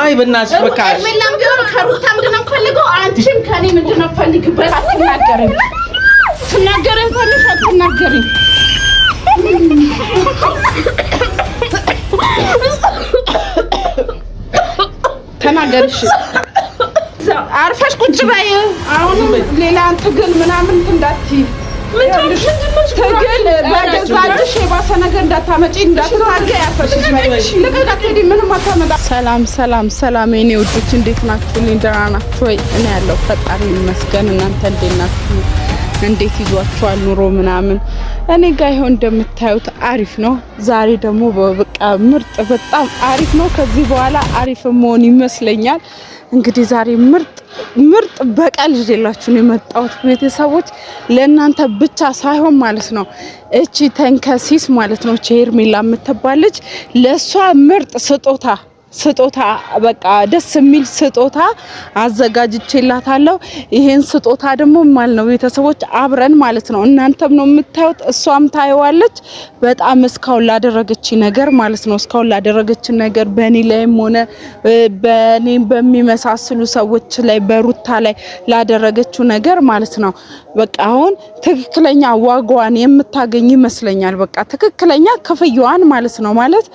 ማይ በእናትሽ በቃ ሄርሜላም ቢሆን ከሩታ ምንድነው ፈልገው አንቺም ከኔ ምንድነው ፈልግበት አትናገሪም ትናገረን ፈልሽ አትናገሪም ተናገርሽ አርፈሽ ቁጭ በይ አሁን ሌላ ትግል ምናምን እንዳትይ ትግል በገዛልሽ የባሰ ነገር እንዳታመጪ እንዳትታገይ ያፈሽሽ ነሽ ለቀቀቴ ምንም አታመጣ ሰላም ሰላም ሰላም የኔ ውዶች እንዴት ናችሁ ደህና ናችሁ ወይ እኔ ያለው ፈጣሪ ይመስገን እናንተ እንዴት ናችሁ እንዴት ይዟችኋል ኑሮ ምናምን እኔ ጋር ይሄው እንደምታዩት አሪፍ ነው ዛሬ ደግሞ በቃ ምርጥ በጣም አሪፍ ነው ከዚህ በኋላ አሪፍ መሆን ይመስለኛል እንግዲህ ዛሬ ምርጥ በቀል ይዤላችሁ ነው የመጣሁት ቤተሰቦች ለእናንተ ብቻ ሳይሆን ማለት ነው እቺ ተንከሲስ ማለት ነው ሄርሜላ የምትባል ልጅ ለሷ ምርጥ ስጦታ በቃ ደስ የሚል ስጦታ አዘጋጅቼላታለሁ ይሄን ስጦታ ደግሞ ማለት ነው ቤተሰቦች አብረን ማለት ነው እናንተም ነው የምታዩት እሷም ታየዋለች በጣም እስካሁን ላደረገች ነገር ማለት ነው እስካሁን ላደረገች ነገር በእኔ ላይም ሆነ በእኔ በሚመሳሰሉ ሰዎች ላይ በሩታ ላይ ላደረገችው ነገር ማለት ነው በቃ አሁን ትክክለኛ ዋጋዋን የምታገኝ ይመስለኛል በቃ ትክክለኛ ክፍያዋን ማለት ነው ማለት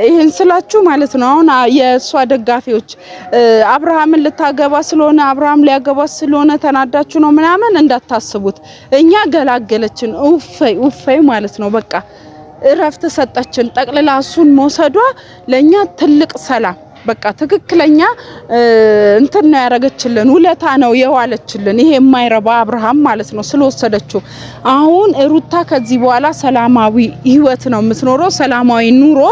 ይሄን ስላችሁ ማለት ነው አሁን የሷ ደጋፊዎች አብርሃምን ልታገባ ስለሆነ አብርሃም ሊያገባ ስለሆነ ተናዳችሁ ነው ምናምን እንዳታስቡት እኛ ገላገለችን ኡፈይ ማለት ነው በቃ እረፍት ሰጣችን ጠቅልላ እሱን መውሰዷ ለኛ ትልቅ ሰላም በቃ ትክክለኛ እንትን ነው ያረጋችልን ውለታ ነው የዋለችልን ይሄ የማይረባ አብርሃም ማለት ነው ስለወሰደችው አሁን ሩታ ከዚህ በኋላ ሰላማዊ ህይወት ነው የምትኖረው ሰላማዊ ኑሮ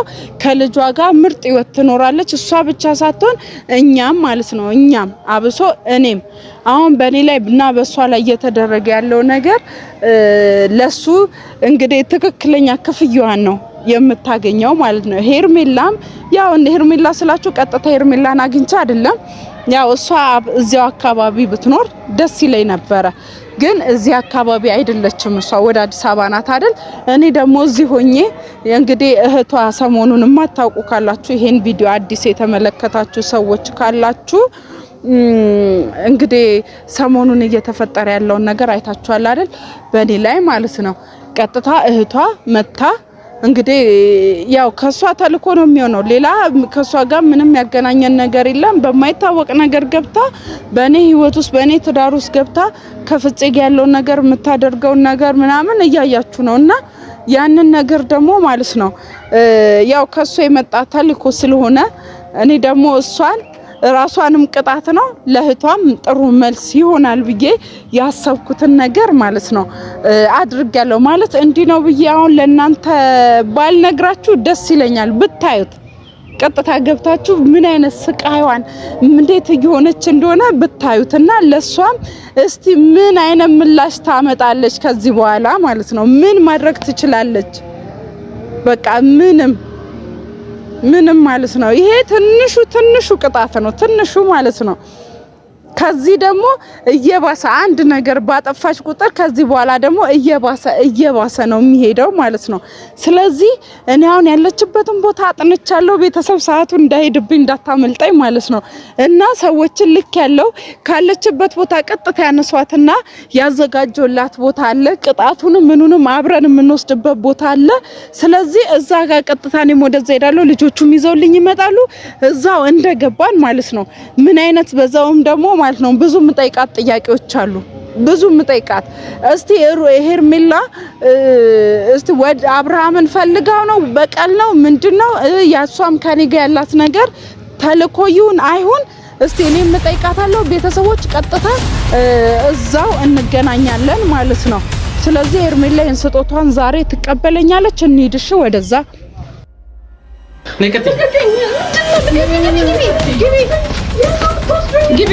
ከልጇ ጋር ምርጥ ህይወት ትኖራለች እሷ ብቻ ሳትሆን እኛም ማለት ነው እኛም አብሶ እኔም አሁን በኔ ላይ እና በሷ ላይ እየተደረገ ያለው ነገር ለሱ እንግዲህ ትክክለኛ ክፍያዋን ነው የምታገኘው ማለት ነው ሄርሜላም ያው ሄርሜላ ስላችሁ ቀጥታ ሄርሜላን አግኝቻ አይደለም ያው እሷ እዚያው አካባቢ ብትኖር ደስ ይለኝ ነበር ግን እዚህ አካባቢ አይደለችም እሷ ወደ አዲስ አበባ ናት አይደል እኔ ደግሞ እዚህ ሆኜ እንግዲህ እህቷ ሰሞኑን ማታውቁ ካላችሁ ይሄን ቪዲዮ አዲስ የተመለከታችሁ ሰዎች ካላችሁ እንግዲህ ሰሞኑን እየተፈጠረ ያለው ነገር አይታችኋል አይደል በኔ ላይ ማለት ነው ቀጥታ እህቷ መታ እንግዲህ ያው ከሷ ተልኮ ነው የሚሆነው ሌላ ከሷ ጋር ምንም ያገናኘን ነገር የለም በማይታወቅ ነገር ገብታ በኔ ህይወት ውስጥ በኔ ትዳር ውስጥ ገብታ ከፍፄ ጋር ያለው ነገር የምታደርገው ነገር ምናምን እያያችሁ ነውና ያንን ነገር ደግሞ ማለት ነው ያው ከሷ የመጣ ተልኮ ስለሆነ እኔ ደግሞ እሷን ራሷንም ቅጣት ነው ለህቷም ጥሩ መልስ ይሆናል ብዬ ያሰብኩትን ነገር ማለት ነው አድርጋለሁ ማለት እንዲ ነው ብዬ አሁን ለእናንተ ባልነግራችሁ ደስ ይለኛል ብታዩት ቀጥታ ገብታችሁ ምን አይነት ስቃይዋን እንዴት እየሆነች እንደሆነ ብታዩትና ለሷም እስቲ ምን አይነት ምላሽ ታመጣለች ከዚህ በኋላ ማለት ነው ምን ማድረግ ትችላለች በቃ ምንም ማለት ነው ይሄ ትንሹ ቅጣት ነው ትንሹ ማለት ነው ከዚህ ደግሞ እየባሰ አንድ ነገር ባጠፋች ቁጥር ከዚህ በኋላ ደግሞ እየባሰ ነው የሚሄደው ማለት ነው ስለዚህ እኔ አሁን ያለችበትን ቦታ አጥንቻለሁ ቤተሰብ ሰዓቱ እንዳይሄድብኝ እንዳታመልጣይ ማለት ነው እና ሰዎችን ልክ ያለው ካለችበት ቦታ ቀጥታ ያነሷትና ያዘጋጀውላት ቦታ አለ ቅጣቱንም ምኑንም አብረን የምንወስድበት ቦታ አለ ስለዚህ እዛ ጋር ቀጥታ እኔም ወደዛ ሄዳለሁ ልጆቹም ይዘውልኝ ይመጣሉ እዛው እንደገባን ማለት ነው ምን አይነት በዛውም ደግሞ ማለት ነው ብዙ ምጠይቃት ጥያቄዎች አሉ ብዙ ምጠይቃት እስቲ ሄርሜላ እስቲ ወደ አብርሃምን ፈልጋው ነው በቀል ነው ምንድነው ያሷም ከኔ ጋር ያላት ነገር ተልኮዩን አይሁን እስቲ እኔ ምጠይቃታለሁ ቤተሰቦች ቀጥታ እዛው እንገናኛለን ማለት ነው ስለዚህ ሄርሜላ እንስጦቷን ዛሬ ትቀበለኛለች እንሂድሽ ወደዛ ነከተ ግቢ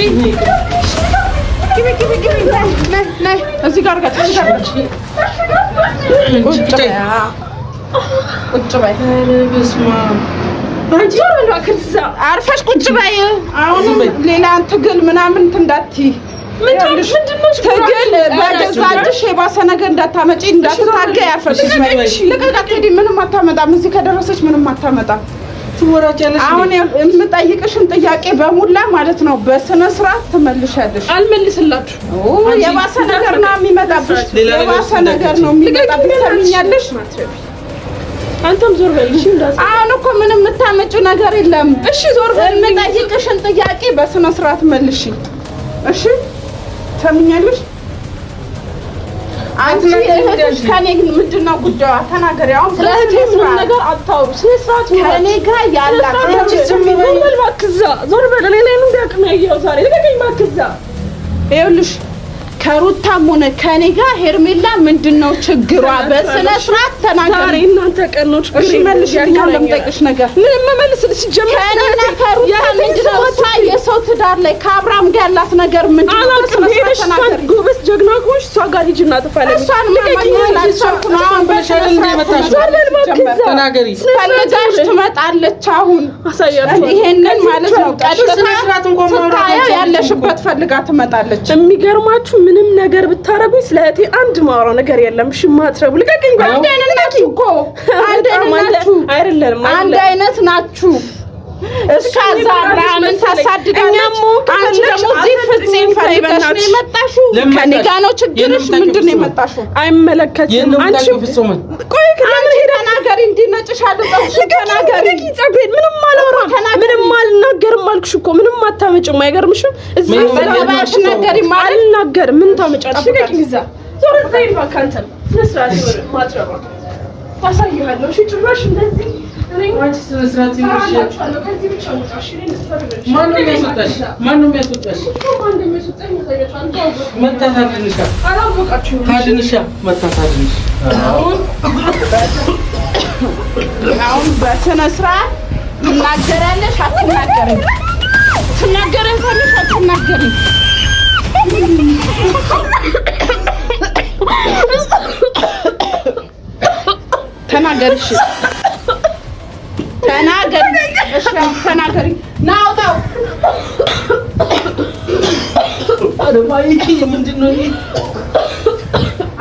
ነይ እዚህ ጋር ቁጭ በይ በስማ አንቺ አርፈሽ ቁጭ በይ አሁን ሌላ ትግል ምናምን እንዳትይ ምንድነው ትግል በገዛልሽ የባሰ ነገር እንዳታመጪ እንዳትታገይ ያፈሽሽ ነይ ለቀቀቴ ምንም አታመጣም እዚህ ከደረሰች ምንም አታመጣም ትወራጫለሽ። አሁን የምጠይቅሽን ጥያቄ በሙላ ማለት ነው በስነ ስርዓት ትመልሻለሽ። አልመልስላችሁ። የባሰ ነገር ነው የሚመጣብሽ። የባሰ ነገር ነው የሚመጣብሽ። ሰምኛለሽ? አንተም ዞር በል እሺ። አሁን እኮ ምንም የምታመጪው ነገር የለም። እሺ ዞር በል። የምጠይቅሽን ጥያቄ በስነ ስርዓት መልሺ። እሺ ሰምኛለሽ? አንቺ እህትሽ ከኔ ግን ምንድነው ጉዳዩ? ተናገሪ። አሁን ስለዚህ ምንም ነገር አታውሩ። ስለ ስርዓት ከኔ ጋር ያላት ምን ባክዛ ዞር በል። ሌላ ነው ዳቅም ያየው ዛሬ ለቀቀኝ ባክዛ። ይኸውልሽ ከሩታም ሆነ ከኔ ጋር ሄርሜላ ምንድነው ችግሯ? በስነ ስርዓት ተናገሪ። ዛሬ እናንተ ቀን ነው ችግር። እሺ መልሽልኝ። ለምጠይቅሽ ነገር ምንም መመልስልሽ ሲጀመር ከኔና ከሩታ ምንድነው የሰው ትዳር ላይ ከአብርሃም ጋር ያላት ነገር ምንድነው? በስነ ስርዓት ተናገሪ። ጎበዝ ጀግና ኮሽ እሷ ጋር ሂጂና ተፋለኝ። እሷን ተናገሪ። ፈልጋሽ ትመጣለች። አሁን አሳያችሁ። ይሄንን ማለት ነው ቀጥታ ያለሽበት ፈልጋ ትመጣለች። የሚገርማችሁ ምንም ነገር ብታረጉኝ ስለእቴ አንድ ማውራው ነገር የለም። እሺ ማትረቡ ልቀቀኝ። አንድ አይነት ናችሁ እኮ አንድ አይነት ናችሁ አይደለም? አንድ አይነት ናችሁ። እሷ አብርሃምን ታሳድዳለች። አንቺ ደግሞ እዚህ ፍፄን ፈልገሽ ነው የመጣሽው። ከእኔ ጋር ነው ችግርሽ። ምንድን ነው የመጣሽው? አይመለከትም። አንቺ ቆይ ለምን ሄዳ ተናገሪ። እንዲነጭሻለሁ ተናገሪ። ምንም አላወራም፣ ምንም አልናገርም አልኩሽ እኮ። ምንም አታመጭም። አይገርምሽም? እዚህ በባሽ ነገሪ ማለት አልናገርም። ምን ታመጫለሽ? ልቀቂኝ። እዛ ዞር ዘይል ባካንተ ስለስራሽ ዞር ማትረባ ታሳይሃለሁ። እሺ ጭራሽ እንደዚህ አንቺ ስለስራት ይመርሽ። ከዚህ ብቻ ወጣሽ። ማነው የሚያስወጣሽ? ማነው የሚያስወጣሽ? መታታድንሻ አላወቃችሁም። ታድንሻ መታታድንሽ። አሁን በስነ ስርዓት ትናገራለሽ። አትናገሪም? ትናገሪያለሽ። አትናገሪም? ተናገርሽ። ተናገሪ። እሺ ተናገሪ። ናውጣው አረማይ ምንድነው?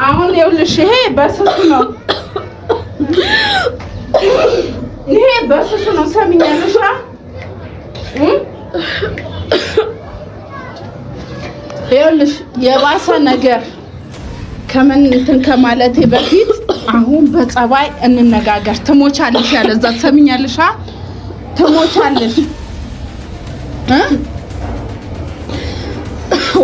አሁን ይኸውልሽ ይሄ በስሱ ነው። ይሄ በስሱ ነው። ሰሚኛለሽ? ይኸውልሽ የባሰ ነገር ከምን እንትን ከማለቴ በፊት አሁን በጸባይ እንነጋገር። ትሞቻለሽ ያለዛ ሰሚኛለሽ? ትሞቻለሽ።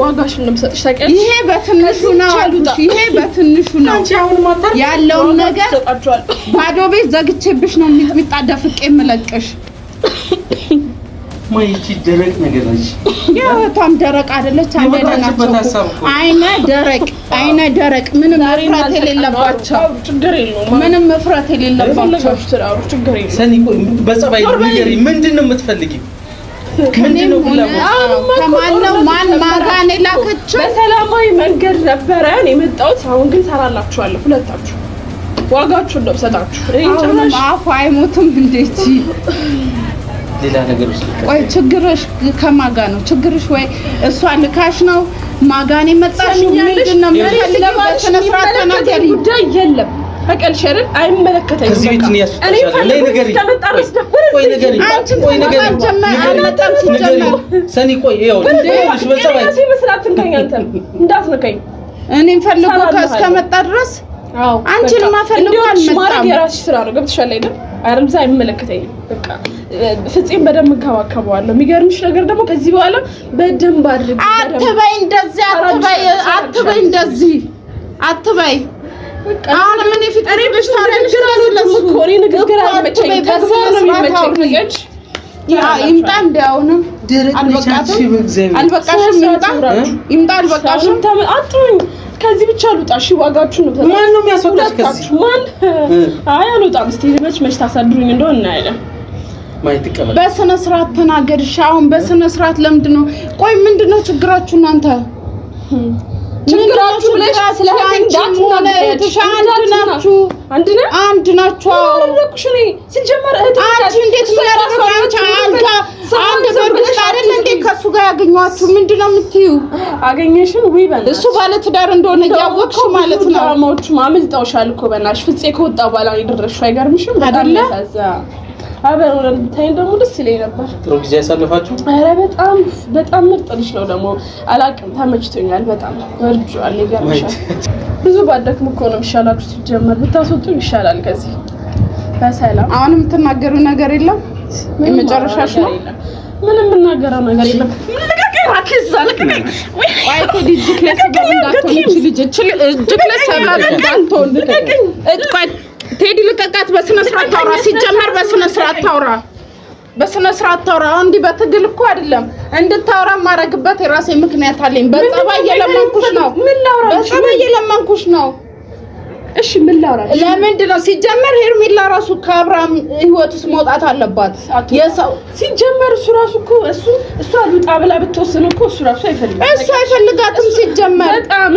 ዋጋሽን ለምሰጥሽ ታውቂያለሽ። ይሄ በትንሹ ነው አሉሽ። ይሄ በትንሹ ነው ያለውን ነገር ባዶ ቤት ዘግቼብሽ ነው ሚጥሚጣ ደፍቄ የምለቅሽ። ማይቺ ደረቅ ነገር ነች። ያውታም ደረቅ አይደለች። አይነ ደረቅ ምንም መፍራት የሌለባቸው ችግር የለውም። ምንም መፍራት የሌለባቸው ችግር የለውም። ሰኒ በጸባይ ንገሪ። ምንድነው የምትፈልጊው? ምንድነው ከማነው ማን ማጋኔ ላከች? በሰላማዊ መንገድ ነበረ የመጣሁት። አሁን ግን ሰራላችኋለሁ ሁለታችሁ። ዋጋችሁን ነው ሰጣችሁ። አሁን አፉ አይሞትም እንዴት? ሌላ ነገር ውስጥ ቆይ ችግርሽ ከማጋ ነው? ችግርሽ ወይ እሷ ልካሽ ነው ማጋኔ መጣሽ? ምንድነው የምትፈልጊው? በስነ ስርዓት ተናገሪ። ጉዳይ የለም በቀልሽ አይደል? አይመለከተኝም። ከዚህ ቤት ነው ያስወጣሻል። ለይ ነገሪ። ቆይ ነገሪ። ቆይ ነገሪ። አልመጣም ሲጀመር። ሰኒ ቆይ ይኸው ልሽ በጸባይ እዚህ መስራት እንከኛንተ እንዳትነከኝ። እኔን ፈልጎ እስከመጣ ድረስ አንቺን ማፈልጎ አልመጣም። ማረግ የራስሽ ስራ ነው። ገብተሻል አይደል? አይደል? አይመለከተኝም። በቃ ፍፄም በደንብ እንከባከበዋለሁ። የሚገርምሽ ነገር ደግሞ ከዚህ በኋላ በደንብ አድርግ። አትበይ እንደዚህ፣ አትበይ እንደዚህ፣ አትበይ። አሁን ምን ይፍጥ እኔ ብሽታረሽ ለሱ ኮሪ ንግግር አልመቸኝ። ተሰለ ነው የሚመቸኝ። ይምጣ እንዲያውንም አልበቃሽም። ይምጣ አልበቃሽም። አጥሩኝ ከዚህ ብቻ ልውጣ። እሺ ዋጋችሁ ነው። ማን ነው የሚያስወጣሽ ከዚህ? ማን? አይ አልወጣም። እስቲ መች ታሳድሩኝ እንደሆነ እናያለን። ማይተቀበል በስነ ስርዓት ተናገርሽ። አሁን በስነ ስርዓት ለምንድነው? ቆይ ምንድነው ችግራችሁ እናንተ? ችግራችሁ ብለሽ አንድ ናችሁ። አረኩሽ እኔ ሲጀመር አንቺ እንዴት ስለራስሽ አንድ በርብሽ አይደል እንዴ ከሱ ጋር ያገኘዋችሁ? ምንድነው የምትዩ? አገኘሽን ወይ በእናትሽ እሱ ባለ ትዳር እንደሆነ ያወቅሽ ማለት ነው። ታማዎች ማምልጣውሻል እኮ በእናትሽ። ፍፄ ከወጣ በኋላ ነው የደረስሽው። አይገርምሽም? አይደለ? አብረን ሆነን ብታይን ደግሞ ደስ ይለኝ ነበር። ጥሩ ጊዜ ያሳልፋችሁ። ኧረ በጣም ምርጥ ልጅ ነው ደግሞ አላውቅም፣ ተመችቶኛል በጣም ወርጇል። ይገርምሻል ብዙ ባደክም እኮ ነው የሚሻላችሁ። ሲጀመር ብታስወጡኝ ይሻላል ከዚህ በሰላም። አሁን የምትናገሩ ነገር የለም? የመጨረሻሽ ነው? ምንም የምናገረው ነገር የለም። ቴዲ ልቀቃት። በስነ ስርዓት ታውራ። ሲጀመር በስነ ስርዓት ታውራ፣ በስነ ስርዓት ታውራ። እንዲህ በትግል እኮ አይደለም እንድታውራ ማረግበት የራሴ ምክንያት አለኝ። በጸባይ የለመንኩሽ ነው። በጸባይ የለመንኩሽ ነው። እሺ ምን ላውራ? ለምንድን ነው ሲጀመር ሄርሜላ ራሱ ከአብርሃም ህይወት ውስጥ መውጣት አለባት? የሰው ሲጀመር እሱ ራሱ እኮ እሱ አልወጣ ብላ ብትወስን እኮ እሱ ራሱ አይፈልጋትም። እሱ አይፈልጋትም ሲጀመር። በጣም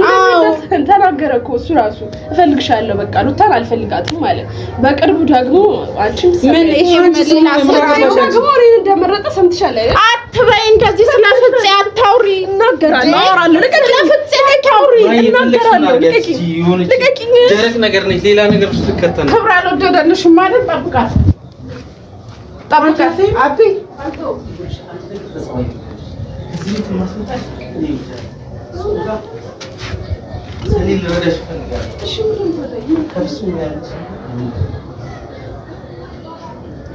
ተናገረ እኮ እሱ ራሱ እፈልግሻለሁ በቃ ሩታን አልፈልጋትም ማለት። በቅርቡ ደግሞ አንቺም ምን ይሄ መሌላ ደግሞ እኔን እንደመረጠ ሰምተሻል አይደል? አትበይ እንደዚህ ስለ ፍፄ አታውሪ። እናገራለሁ፣ አወራለሁ። ስለ ፍፄ አታውሪ። እናገራለሁ። ልቀቂኝ። ደረቅ ነገር ነች፣ ሌላ ነገር ውስጥ ልከተል ነው። ክብር አልወደደልሽም ማለት ጠብቃት አቢ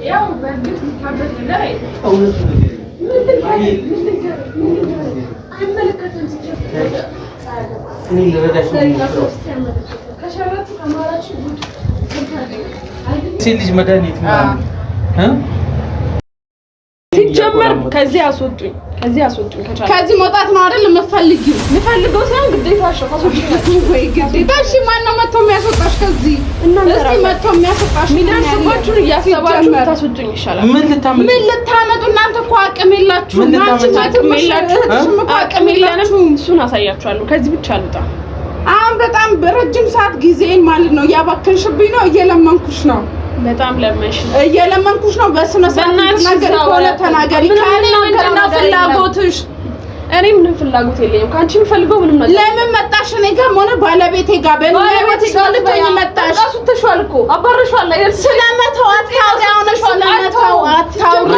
ያው በእርግጥ ታበቅ ነገር ልጅ መድኃኒት ሲጀመር ከዚህ አስወጡኝ ከዚህ መውጣት ነው አይደል? የምፈልገው ሳይሆን ግዴታሽ ነው። ወይ ግዴታሽ ማን ነው መጥቶ የሚያስወጣሽ ከዚህ? እስኪ መጥቶ የሚያስወጣሽ ሚዳንስባችሁን እያሰባችሁ ታስወጡኝ ይሻላል። ምን ልታመጡ እናንተ እኮ አቅም የላችሁም። አቅም የለንም። እሱን አሳያችኋለሁ። ከዚህ ብቻ አልወጣ። አሁን በጣም በረጅም ሰዓት ጊዜን ማለት ነው እያባከንሽብኝ ነው። እየለመንኩሽ ነው። በጣም ለመንሽ እየለመንኩሽ ነው። በስነ ስርዓት ነገር ኮለ ተናገሪ። ካለና ፍላጎትሽ እኔ ምንም ፍላጎት የለኝም። ካንቺ የምፈልገው ምንም ነገር። ለምን መጣሽ? እኔ ጋር ሆነ ባለቤቴ ጋር በእኔ ጋር መጣሽ? ራሱ ተሽዋል እኮ አባረሻል አይደል? ስለመተው አታውሪ። አሁን ስለመተው አታውሪ።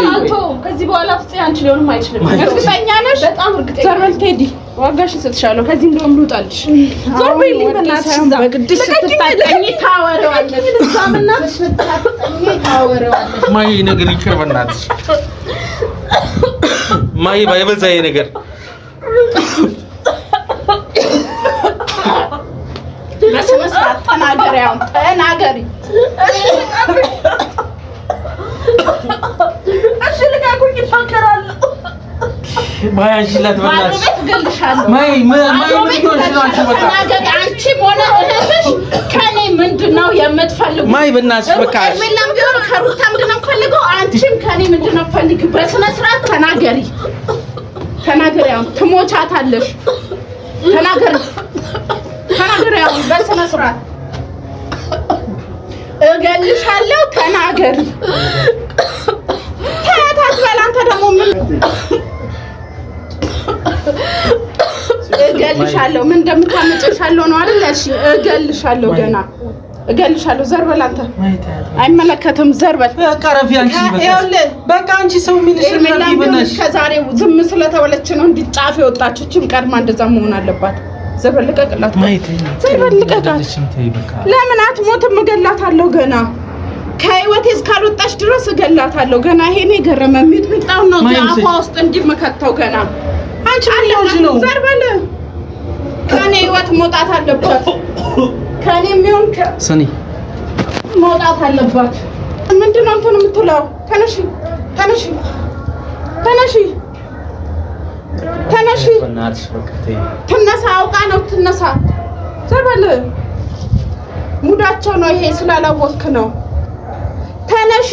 ከዚህ በኋላ ፍፄ አንቺ ሊሆንም አይችልም። እርግጠኛ ነሽ? በጣም እርግጠኛ። ዘርበል ቴዲ ዋጋሽን ሰጥሻለሁ። ከዚህ እንደውም ልውጣልሽ። ዞር በይልኝ በእናትሽ። በግድሽ ስትታጠኝ ታወሪዋለሽ። እዛምና ስትታጠኝ ታወሪዋለሽ። ማይ ነገር ይቅር በእናትሽ ማይ ባይበዛ ይሄ ነገር በስነ ስርዓት ተናገሪ። አሁን ተናገሪ። እሺ ልቀቁኝ፣ እታከራለሁ። ማይ አንቺላት በእናትሽ ማይ አንቺም ሆነ እህትሽ ከኔ ምንድን ነው የምትፈልጉ? ማይ በእናትሽ በቃ ምን ቢሆን ከሩታ ምንድን ነው የምትፈልገው? አንቺም ከኔ ምንድን ነው የምትፈልጊው? በስነ ስርዓት ተናገሪ። አሁን ትሞቻታለሽ። ተናገሪ። አሁን በስነ ስርዓት እገልሻለሁ። ተናገሪ። ታያታት በላንተ ደግሞ ምን እገልሻለሁ። ምን እንደምታመጭሻለሁ ነው አይደል? እሺ እገልሻለሁ። ገና እገልሻለሁ። ዘርበል አንተ አይመለከትም። ዘርበል በቃ ረፊ አንቺ በቃ አንቺ ሰው የሚልሽ ረፊ በእናትሽ ከዛሬው ዝም ስለተወለች ነው እንዲጫፍ የወጣችው። እቺም ቀድማ እንደዛ መሆን አለባት። ዘርበል ልቀቅላት። ዘርበል ልቀቃት። ለምን አትሞትም? እገላታለሁ። ገና ከህይወቴ እስካልወጣች ድረስ እገላታለሁ። ገና ይሄኔ ገረመ ሚጥሚጣው ነው አፏ ውስጥ እንዲመከተው ገና አንቺ አለሽ ነው። ዘርበል ከኔ ህይወት መውጣት አለባት። ከኔ የሚሆን ሰኒ መውጣት አለባት። ምንድን ነው እንትን የምትለው? ተነሺ። ትነሳ። አውቃ ነው ትነሳ። ዘርበል ሙዳቸው ነው ይሄ። ስላላወቅክ ነው። ተነሺ።